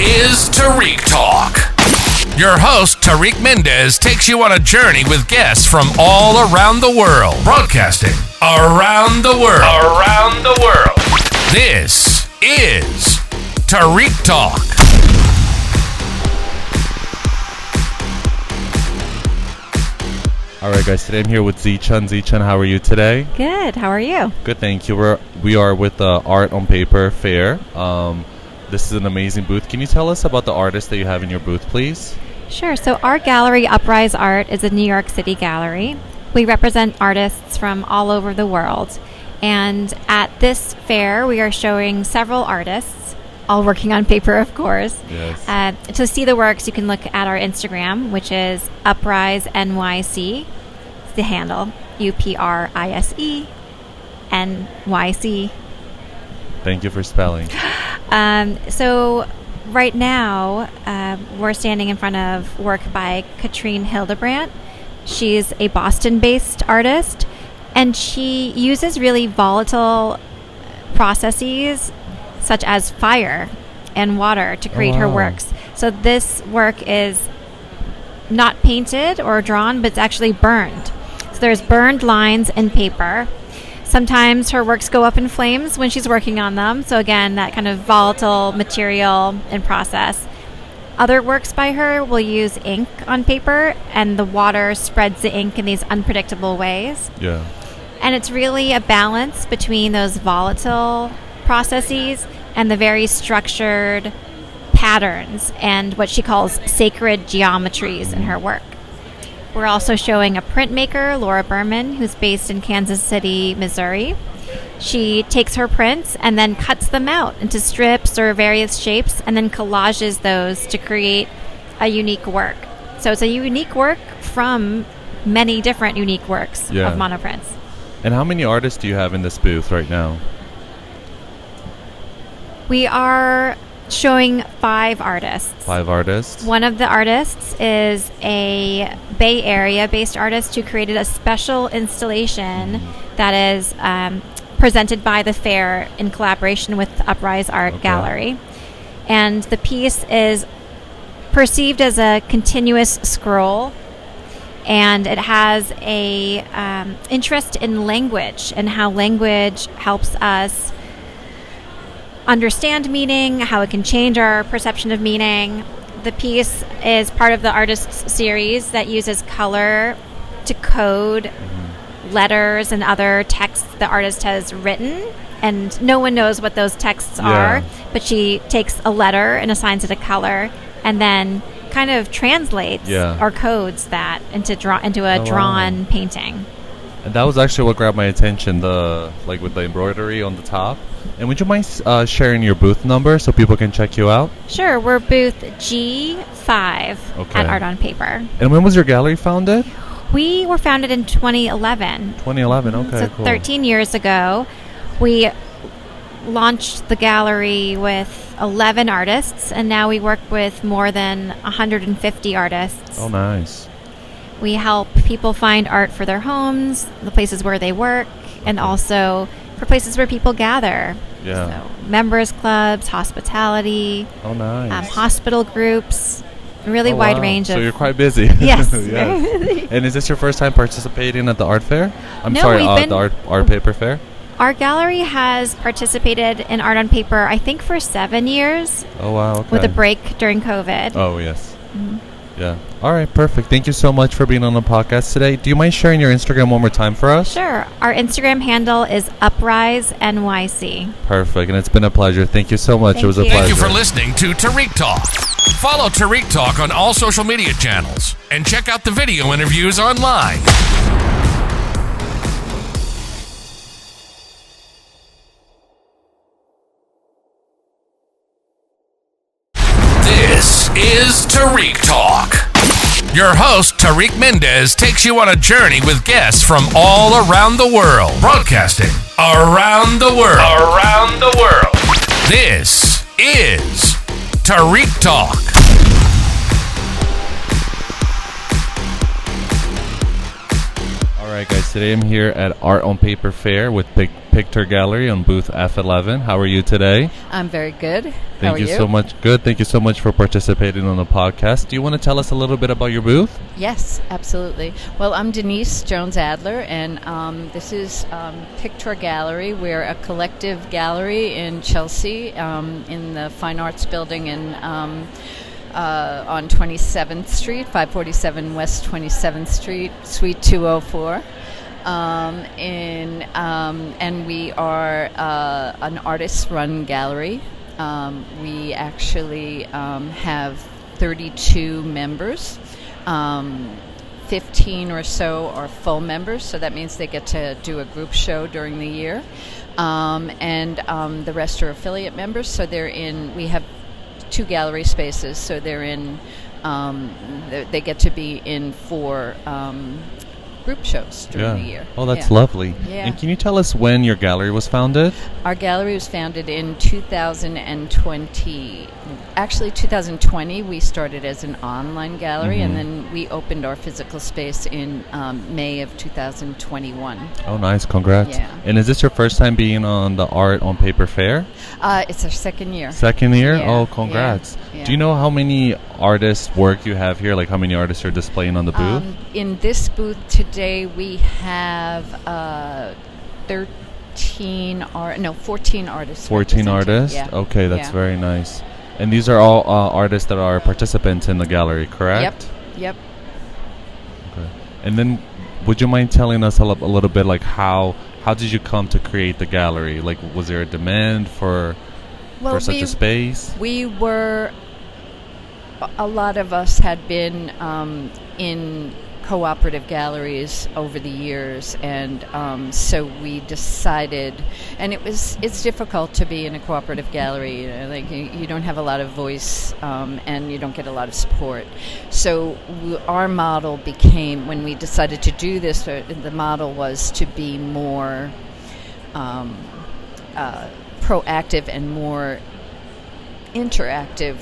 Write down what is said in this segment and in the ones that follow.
is Tarik Talk. Your host, Tarik Mendes, takes you on a journey with guests from all around the world. Broadcasting around the world. Around the world. This is Tarik Talk. All right, guys, today I'm here with Zichan. Zichan, how are you today? Good. How are you? Good, thank you. We are with the Art on Paper Fair. This is an amazing booth. Can you tell us about the artists that you have in your booth, please? Sure. So our gallery, Armory Art, is a New York City gallery. We represent artists from all over the world. And at this fair, we are showing several artists, all working on paper, of course. Yes. To see the works, you can look at our Instagram, which is Uprise NYC. It's the handle, UPRISE NYC. Thank you for spelling. So right now, we're standing in front of work by Katrine Hildebrandt. She's a Boston-based artist, and she uses really volatile processes such as fire and water to create her works. So this work is not painted or drawn, but it's actually burned. So there's burned lines in paper. Sometimes her works go up in flames when she's working on them. So again, that kind of volatile material and process. Other works by her will use ink on paper, and the water spreads the ink in these unpredictable ways. Yeah. And it's really a balance between those volatile processes and the very structured patterns and what she calls sacred geometries in her work. We're also showing a printmaker, Laura Berman, who's based in Kansas City, Missouri. She takes her prints and then cuts them out into strips or various shapes and then collages those to create a unique work. So it's a unique work from many different unique works of monoprints. And how many artists do you have in this booth right now? We are showing 5 artists. 5 artists? One of the artists is a Bay Area-based artist who created a special installation that is presented by the fair in collaboration with the Uprise Art Gallery. And the piece is perceived as a continuous scroll, and it has a interest in language and how language helps us understand meaning, how it can change our perception of meaning. The piece is part of the artist's series that uses color to code letters and other texts the artist has written, and no one knows what those texts are, but she takes a letter and assigns it a color and then kind of translates or codes that into a drawn painting. And that was actually what grabbed my attention, with the embroidery on the top. And would you mind sharing your booth number so people can check you out? Sure. We're booth G5 at Art on Paper. And when was your gallery founded? We were founded in 2011. 2011, okay, so cool. 13 years ago. We launched the gallery with 11 artists, and now we work with more than 150 artists. Oh, nice. We help people find art for their homes, the places where they work, and also for places where people gather. Yeah. So members clubs, hospitality. Oh, nice. Hospital groups. A really wide range of... So you're quite busy. Yes, very busy. And is this your first time participating at the art fair? The art paper fair? Our gallery has participated in Art on Paper, I think, for 7 years. Oh, wow, okay. With a break during COVID. Oh, yes. Mm-hmm. Yeah. All right, perfect. Thank you so much for being on the podcast today. Do you mind sharing your Instagram one more time for us? Sure. Our Instagram handle is Uprise NYC. Perfect. And it's been a pleasure. Thank you so much. It was a pleasure. Thank you for listening to Tarik Talk. Follow Tarik Talk on all social media channels and check out the video interviews online. This is Tarik Talk. Your host, Tarik Mendes, takes you on a journey with guests from all around the world. Broadcasting around the world. Around the world. This is Tarik Talk. All right, Alright guys, today I'm here at Art on Paper Fair with Picture Gallery on booth F11. How are you today? I'm very good. How Thank are you you? so much. Good. Thank you so much for participating on the podcast. Do you want to tell us a little bit about your booth? Yes, absolutely. Well, I'm Denise Jones-Adler, and this is Picture Gallery. We're a collective gallery in Chelsea, in the Fine Arts Building on 27th Street, 547 West 27th Street, Suite 204. And we are an artist-run gallery. We actually have 32 members. 15 or so are full members, so that means they get to do a group show during the year. And the rest are affiliate members, so we have 2 gallery spaces, so they get to be in 4 group shows during the year. Oh, that's lovely. Yeah. And can you tell us when your gallery was founded? Our gallery was founded in 2020. Actually, 2020, we started as an online gallery, and then we opened our physical space in May of 2021. Oh, nice. Congrats. Yeah. And is this your first time being on the Art on Paper Fair? It's our second year. Second year? Yeah, Oh, congrats. yeah. Do you know how many artists' work you have here? Like how many artists are displaying on the booth? In this booth today, we have 14 artists. 14 represented. artists? Yeah. Okay, that's Yeah. very nice. And these are all artists that are participants in the gallery, correct? Yep. Okay. And then would you mind telling us a little bit like how did you come to create the gallery? Like was there a demand for such a space? A lot of us had been in cooperative galleries over the years, and so we decided, and it's difficult to be in a cooperative gallery, like you don't have a lot of voice, and you don't get a lot of support. So our model became, when we decided to do this, the model was to be more proactive and more interactive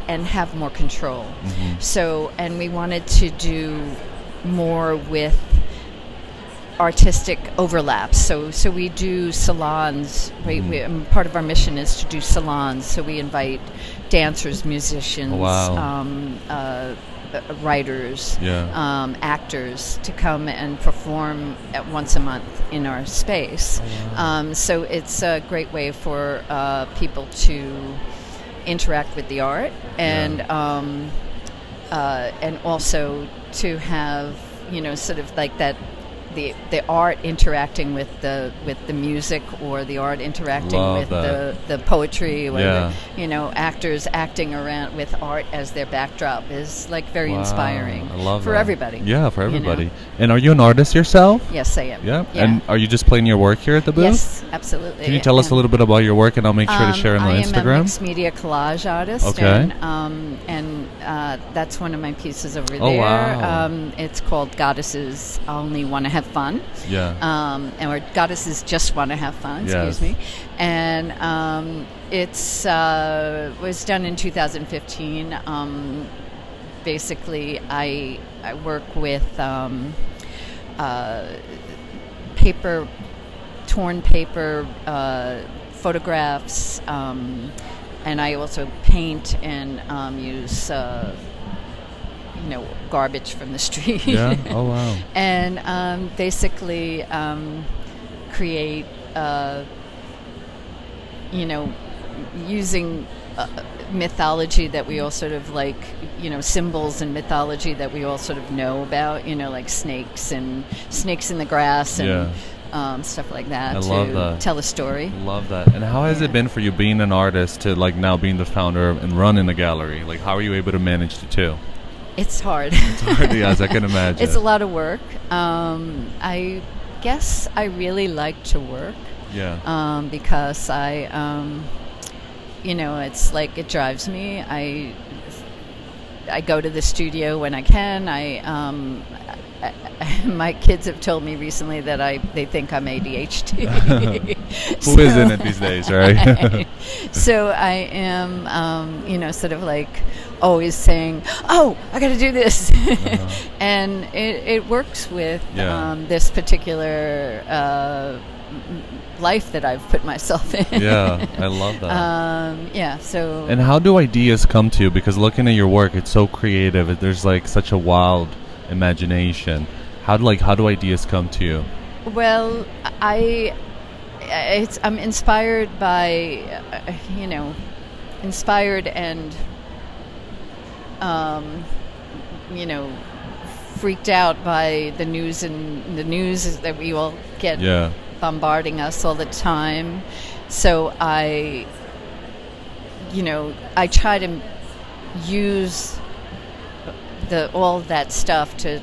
and have more control. So, and we wanted to do more with artistic overlaps. So we do salons. Part of our mission is to do salons. So we invite dancers, musicians, writers, actors to come and perform once a month in our space. So it's a great way for people to interact with the art, and also to have, sort of like that, the art interacting with the music, or the art interacting with the poetry, or actors acting around with art as their backdrop is like very inspiring. I love for that. everybody. Yeah, for everybody. And are you an artist yourself? Yes, I am. Yeah. And are you just playing your work here at the booth? Yes, absolutely. Can you tell us a little bit about your work, and I'll make sure to share it on I Instagram? am a mixed media collage artist, Okay. and that's one of my pieces over Oh, there. wow. It's called Goddesses Only Want to Have Fun. Or Goddesses Just Want to Have Fun, excuse me. And it's was done in 2015. Basically, I work with torn paper, photographs, and I also paint and use garbage from the street. Yeah. Oh, wow. And basically create, using mythology that we all sort of like, symbols and mythology that we all sort of know about, like snakes in the grass and stuff like that. I love that. Tell a story. Love that. And how has it been for you being an artist to like now being the founder and running a gallery? Like how are you able to manage the two? It's hard. It's hard, yes, I can imagine. It's a lot of work. I guess I really like to work. Yeah. Because I, it's like it drives me. I go to the studio when I can. My kids have told me recently that they think I'm ADHD. Who isn't it these days, right? So I am, sort of like always saying, "Oh, I got to do this," and it works with this particular life that I've put myself in. Yeah, I love that. So. And how do ideas come to you? Because looking at your work, it's so creative. There's like such a wild imagination. How do ideas come to you? Well, I'm inspired by, inspired and, freaked out by the news that we all get bombarding us all the time. So I try to use all that stuff to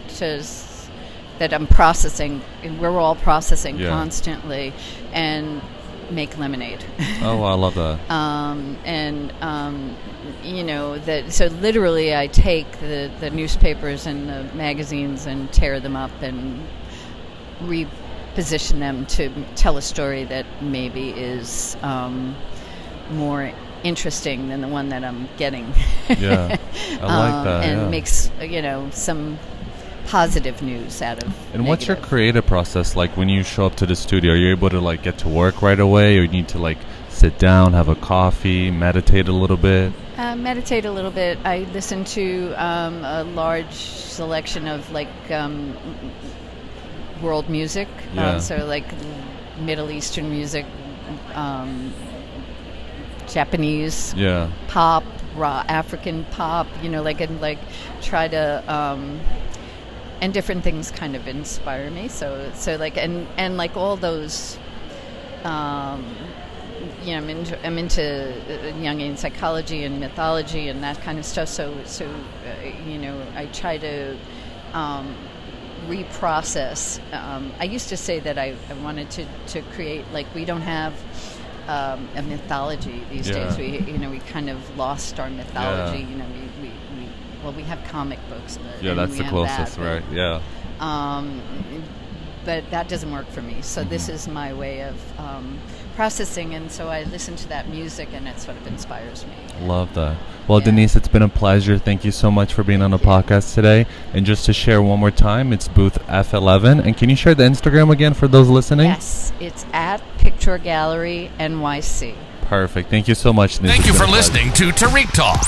that I'm processing, and we're all processing constantly, and make lemonade. Oh, I love that. So literally I take the newspapers and the magazines and tear them up and reposition them to tell a story that maybe is more interesting than the one that I'm getting. Yeah, I like that. And makes some positive news out of And negative. What's your creative process like when you show up to the studio? Are you able to like get to work right away, or you need to like sit down, have a coffee, meditate a little bit? Meditate a little bit. I listen to a large selection of like world music, so like Middle Eastern music, Japanese pop, raw African pop, and try to and different things kind of inspire me. So like and like all those I'm into Jungian psychology and mythology and that kind of stuff. So I try to reprocess. I used to say that I wanted to create, like, we don't have a mythology these days. We kind of lost our mythology. We have comic books, but that's the closest, right? Yeah. But that doesn't work for me. So this is my way of processing, and so I listen to that music, and it sort of inspires me. Love that. Well, Denise, it's been a pleasure. Thank you so much for being on the podcast today. And just to share one more time, it's booth F11. And can you share the Instagram again for those listening? Yes, it's at Picture Gallery NYC. Perfect. Thank you so much, Denise. Thank you for listening to Tarik Talk.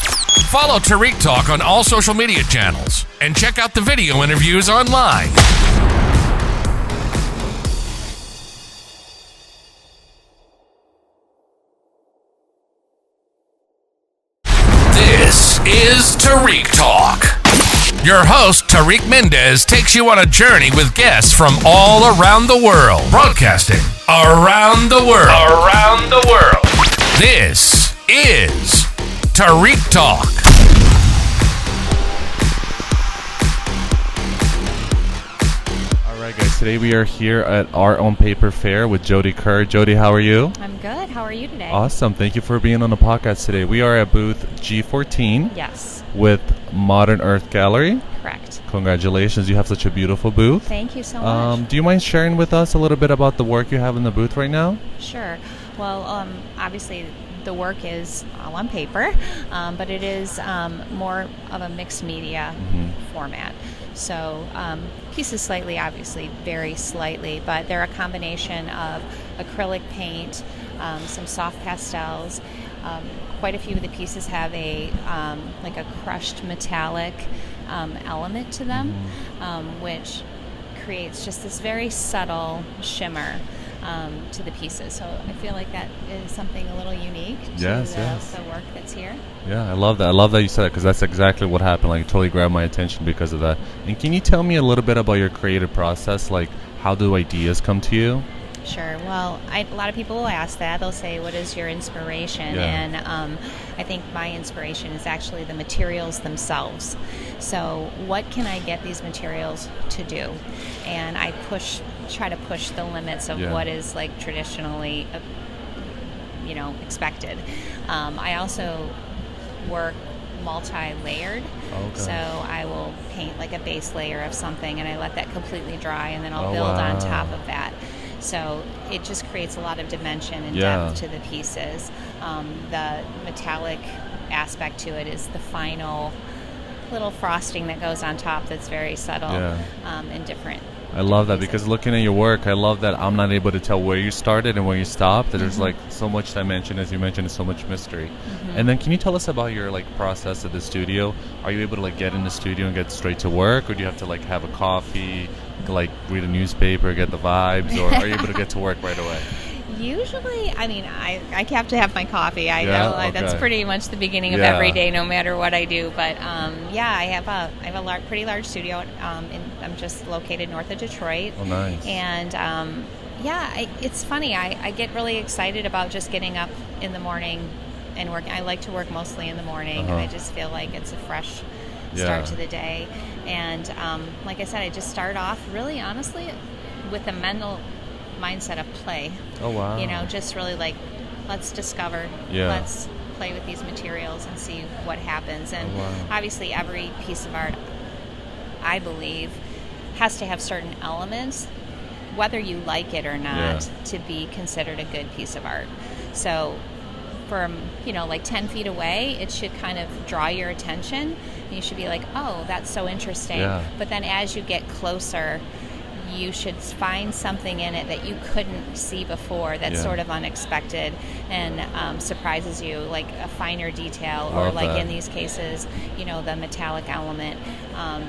Follow Tarik Talk on all social media channels and check out the video interviews online. This is Tarik Talk. Your host, Tarik Mendes, takes you on a journey with guests from all around the world. Broadcasting around the world. Around the world. This is Tarik Talk. All right, guys. Today we are here at Art on Paper Fair with Jody Kerr. Jody, how are you? I'm good. How are you today? Awesome. Thank you for being on the podcast today. We are at booth G14. Yes. With Modern Earth Gallery. Correct. Congratulations. You have such a beautiful booth. Thank you so much. Do you mind sharing with us a little bit about the work you have in the booth right now? Sure. Well, obviously the work is all on paper, but it is more of a mixed media format. So pieces obviously vary slightly, but they're a combination of acrylic paint, some soft pastels. Quite a few of the pieces have a crushed metallic element to them, which creates just this very subtle shimmer to the pieces. So I feel like that is something a little unique to the work that's here. Yeah, I love that. I love that you said that, because that's exactly what happened. Like, it totally grabbed my attention because of that. And can you tell me a little bit about your creative process? Like, how do ideas come to you? Sure. Well, a lot of people will ask that. They'll say, what is your inspiration? And I think my inspiration is actually the materials themselves. So what can I get these materials to do? And I try to push the limits of what is like traditionally, expected. I also work multi-layered. Okay. So I will paint like a base layer of something, and I let that completely dry, and then I'll build on top of that. So it just creates a lot of dimension and depth to the pieces. The metallic aspect to it is the final little frosting that goes on top that's very subtle and different. I love that pieces. because looking at your work, I love that I'm not able to tell where you started and where you stopped. There's like so much dimension, as you mentioned, and so much mystery. And then can you tell us about your like process at the studio? Are you able to like get in the studio and get straight to work, or do you have to like have a coffee, like read a newspaper, get the vibes, or are you able to get to work right away? Usually, I mean, I have to have my coffee. I know that's pretty much the beginning of every day, no matter what I do. But I have a pretty large studio. I'm just located north of Detroit. Oh, nice. And it's funny. I get really excited about just getting up in the morning and working. I like to work mostly in the morning. I just feel like it's a fresh start to the day. And like I said, I just start off really honestly with a mental mindset of play. Oh, wow. You know, just really like, let's discover, let's play with these materials and see what happens. And obviously every piece of art, I believe, has to have certain elements, whether you like it or not, to be considered a good piece of art. So from, like 10 feet away, it should kind of draw your attention. You should be like, oh, that's so interesting. But then as you get closer, you should find something in it that you couldn't see before that's sort of unexpected and surprises you, like a finer detail. Love or like that. In these cases, the metallic element.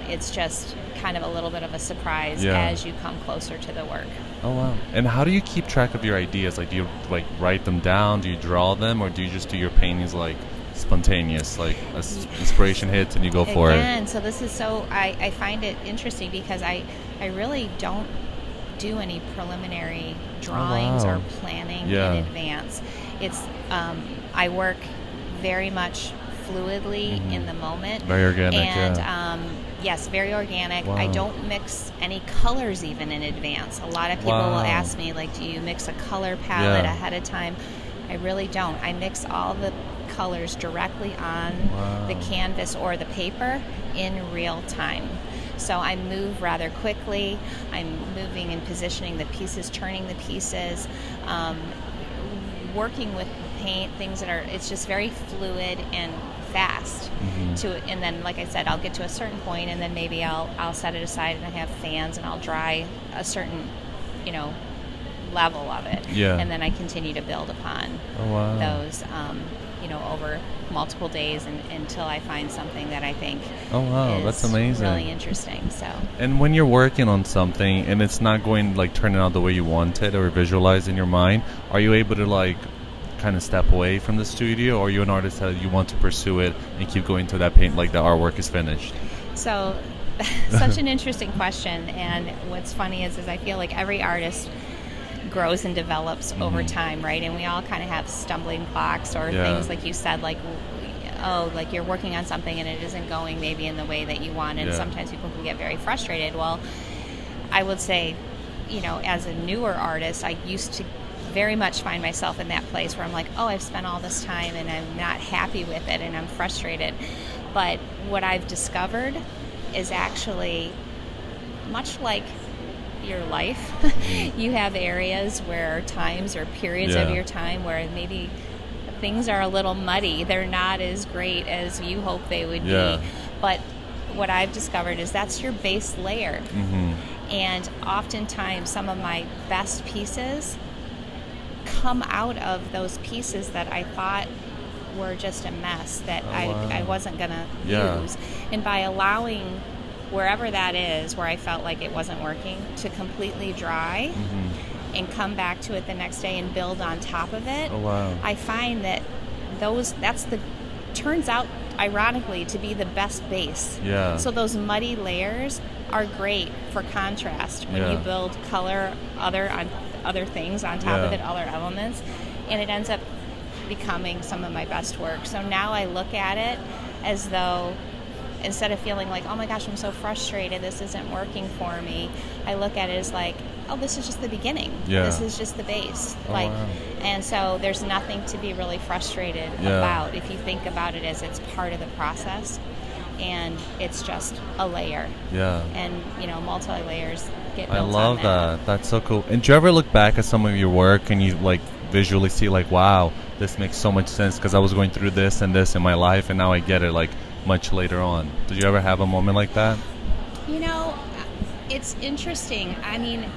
It's just kind of a little bit of a surprise as you come closer to the work. Oh, wow. And how do you keep track of your ideas? Like, do you like write them down? Do you draw them? Or do you just do your paintings like spontaneous, like inspiration hits and you go for it? Again, so this is so, I find it interesting because I really don't do any preliminary drawings or planning in advance. It's I work very much fluidly in the moment. Very organic, and yes, very organic. I don't mix any colors even in advance. A lot of people will ask me, like, do you mix a color palette ahead of time? I really don't. I mix all the colors directly on the canvas or the paper in real time. So I move rather quickly. I'm moving and positioning the pieces, turning the pieces, working with paint, things that are, it's just very fluid and fast. And then, like I said, I'll get to a certain point and then maybe I'll set it aside and I have fans and I'll dry a certain, level of it. And then I continue to build upon those, over multiple days until I find something that I think is that's amazing. Really interesting. So. And when you're working on something and it's not going like turning out the way you want it or visualize in your mind, are you able to like kind of step away from the studio, or are you an artist that you want to pursue it and keep going to that paint like the artwork is finished? So such an interesting question, and what's funny is I feel like every artist grows and develops over time, right? And we all kind of have stumbling blocks or things like you said, like, like you're working on something and it isn't going maybe in the way that you want, and sometimes people can get very frustrated. Well, I would say, as a newer artist, I used to very much find myself in that place where I'm like, oh, I've spent all this time and I'm not happy with it and I'm frustrated. But what I've discovered is actually much like your life. You have areas where times or periods of your time where maybe things are a little muddy. They're not as great as you hope they would be. But what I've discovered is that's your base layer. And oftentimes some of my best pieces come out of those pieces that I thought were just a mess that I wasn't going to use. And by allowing wherever that is where I felt like it wasn't working to completely dry and come back to it the next day and build on top of it, I find that turns out ironically to be the best base. So those muddy layers are great for contrast when you build color other things on top of it, other elements, and it ends up becoming some of my best work. So now I look at it as though, instead of feeling like, oh my gosh, I'm so frustrated, this isn't working for me, I look at it as like, oh, this is just the beginning. This is just the base. And so there's nothing to be really frustrated about if you think about it as it's part of the process and it's just a layer. And, multi-layers get built on that. I love that. That's so cool. And do you ever look back at some of your work and you like visually see like, wow, this makes so much sense because I was going through this and this in my life, and now I get it like much later on. Did you ever have a moment like that? You know, it's interesting. I mean,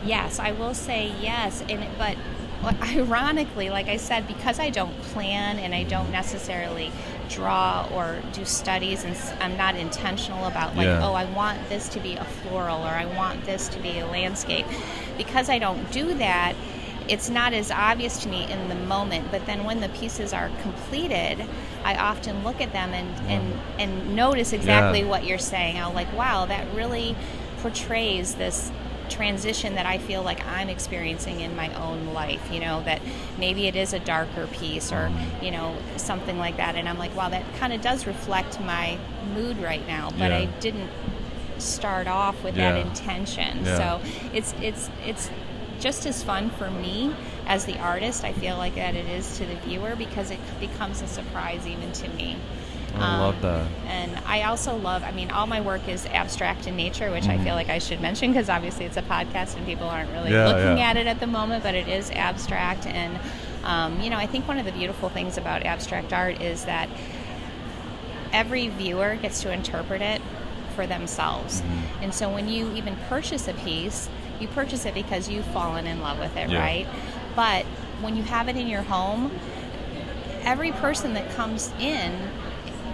yes, I will say yes, but ironically, like I said, because I don't plan and I don't necessarily draw or do studies, and I'm not intentional about like, oh, I want this to be a floral or I want this to be a landscape. Because I don't do that, it's not as obvious to me in the moment, but then when the pieces are completed, I often look at them and notice exactly what you're saying. I'll like, wow, that really portrays this transition that I feel like I'm experiencing in my own life, you know, that maybe it is a darker piece or, you know, something like that. And I'm like, wow, that kind of does reflect my mood right now, but I didn't start off with that intention. So it's just as fun for me as the artist, I feel like, that it is to the viewer, because it becomes a surprise even to me. I love that. And I also love, I mean, all my work is abstract in nature, which I feel like I should mention because obviously it's a podcast and people aren't really looking at it at the moment, but it is abstract. And, you know, I think one of the beautiful things about abstract art is that every viewer gets to interpret it for themselves. And so when you even purchase a piece, you purchase it because you've fallen in love with it, right? But when you have it in your home, every person that comes in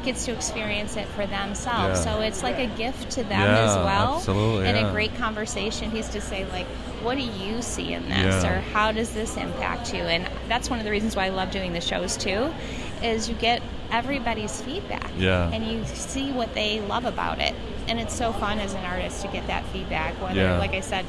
gets to experience it for themselves. So it's like a gift to them as well. Absolutely, and a great conversation piece to say, like, what do you see in this? Or how does this impact you? And that's one of the reasons why I love doing the shows too, is you get everybody's feedback. And you see what they love about it. And it's so fun as an artist to get that feedback, whether, like I said,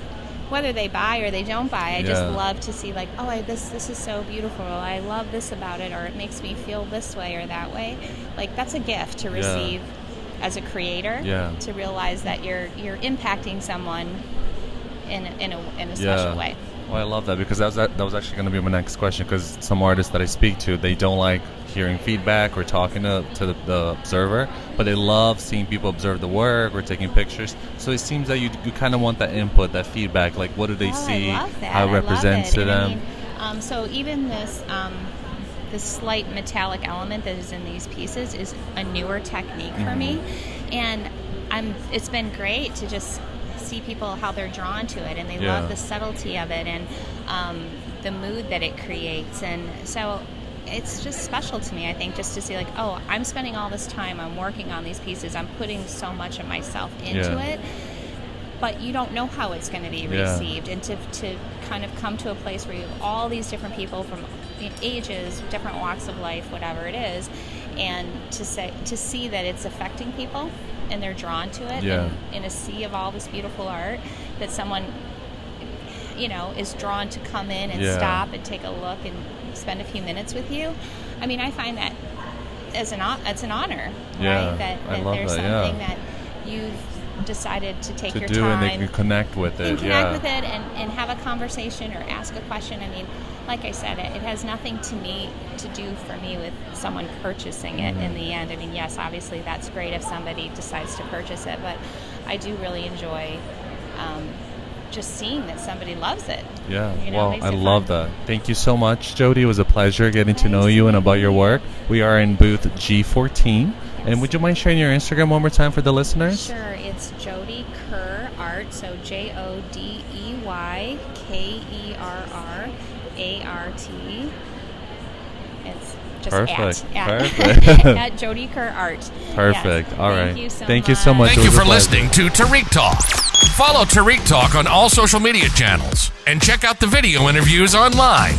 whether they buy or they don't buy. I just love to see, like, oh, this is so beautiful. I love this about it, or it makes me feel this way or that way. Like, that's a gift to receive as a creator. To realize that you're impacting someone in a special way. Well, I love that, because that was actually going to be my next question, because some artists that I speak to, they don't like hearing feedback or talking to the observer, but they love seeing people observe the work or taking pictures. So it seems that you kind of want that input, that feedback, like what do they see, how it represents to them. I mean, so even this slight metallic element that is in these pieces is a newer technique for me, and it's been great to just see people how they're drawn to it, and they love the subtlety of it and the mood that it creates. And so it's just special to me, I think, just to see, like, oh, I'm spending all this time, I'm working on these pieces, I'm putting so much of myself into it, but you don't know how it's going to be received. And to kind of come to a place where you have all these different people from ages, different walks of life, whatever it is, and to see that it's affecting people and they're drawn to it, and in a sea of all this beautiful art, that someone, you know, is drawn to come in and stop and take a look and spend a few minutes with you. I mean, I find that it's an honor, right? That there's something that you've decided to take your do, time and they can connect with it, and have a conversation or ask a question. I mean, like I said, it has nothing to do for me with someone purchasing it in the end. I mean, yes, obviously that's great if somebody decides to purchase it, but I do really enjoy just seeing that somebody loves it. Well, I love that. Thank you so much, Jody. It was a pleasure getting to know you and about your work. We are in booth G14. And would you mind sharing your Instagram one more time for the listeners? Sure. It's Jody Kerr Art, so JODEYKERRART. It's just perfect. At Jody Kerr Art. Perfect. Yes. All right. Thank you so much. Thank you for listening to Tarik Talk. Follow Tarik Talk on all social media channels and check out the video interviews online.